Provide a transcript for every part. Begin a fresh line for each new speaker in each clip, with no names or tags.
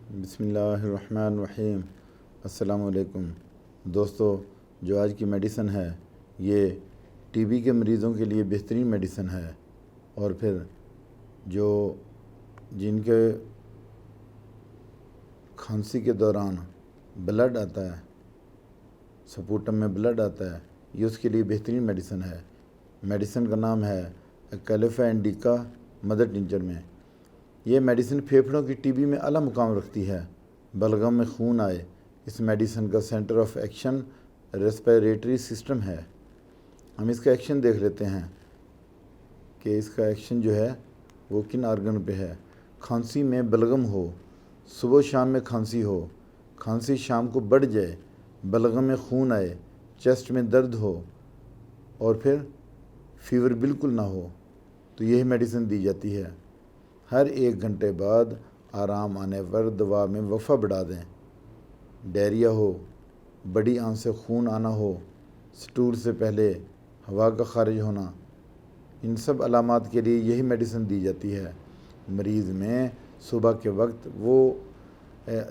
بسم اللہ الرحمن الرحیم۔ السلام علیکم دوستو، جو آج کی میڈیسن ہے یہ ٹی بی کے مریضوں کے لیے بہترین میڈیسن ہے، اور پھر جن کے کھانسی کے دوران بلڈ آتا ہے، سپوٹم میں بلڈ آتا ہے، یہ اس کے لیے بہترین میڈیسن ہے۔ میڈیسن کا نام ہے ایکلیفا انڈیکا مدر ٹنچر میں۔ یہ میڈیسن پھیپھڑوں کی ٹی بی میں اعلیٰ مقام رکھتی ہے۔ بلغم میں خون آئے، اس میڈیسن کا centre of action respiratory system ہے۔ ہم اس کا ایکشن دیکھ لیتے ہیں کہ اس کا ایکشن جو ہے وہ کن آرگن پہ ہے۔ کھانسی میں بلغم ہو، صبح و شام میں کھانسی ہو، کھانسی شام کو بڑھ جائے، بلغم میں خون آئے، چیسٹ میں درد ہو اور پھر فیور بالکل نہ ہو، تو یہی میڈیسن دی جاتی ہے۔ ہر 1 گھنٹے بعد آرام آنے پر دوا میں وقفہ بڑھا دیں۔ ڈائریا ہو، بڑی آنت سے خون آنا ہو، سٹول سے پہلے ہوا کا خارج ہونا، ان سب علامات کے لیے یہی میڈیسن دی جاتی ہے۔ مریض میں صبح کے وقت وہ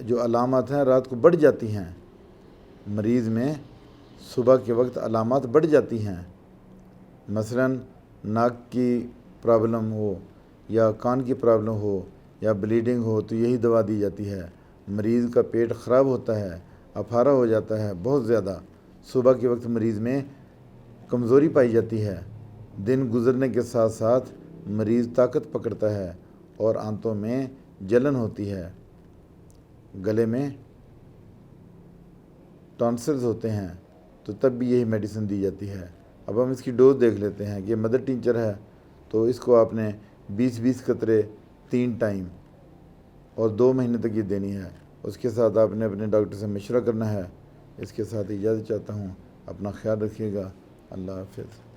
جو علامات ہیں رات کو بڑھ جاتی ہیں، مریض میں صبح کے وقت علامات بڑھ جاتی ہیں، مثلا ناک کی پرابلم ہو یا کان کی پرابلم ہو یا بلیڈنگ ہو تو یہی دوا دی جاتی ہے۔ مریض کا پیٹ خراب ہوتا ہے، اپھارا ہو جاتا ہے بہت زیادہ، صبح کے وقت مریض میں کمزوری پائی جاتی ہے، دن گزرنے کے ساتھ ساتھ مریض طاقت پکڑتا ہے اور آنتوں میں جلن ہوتی ہے، گلے میں ٹانسلز ہوتے ہیں، تو تب بھی یہی میڈیسن دی جاتی ہے۔ اب ہم اس کی ڈوز دیکھ لیتے ہیں کہ یہ مدر ٹنچر ہے تو اس کو آپ نے 20 قطرے 3 ٹائم اور 2 مہینے تک یہ دینی ہے۔ اس کے ساتھ آپ نے اپنے ڈاکٹر سے مشورہ کرنا ہے۔ اس کے ساتھ اجازت چاہتا ہوں، اپنا خیال رکھیے گا۔ اللہ حافظ۔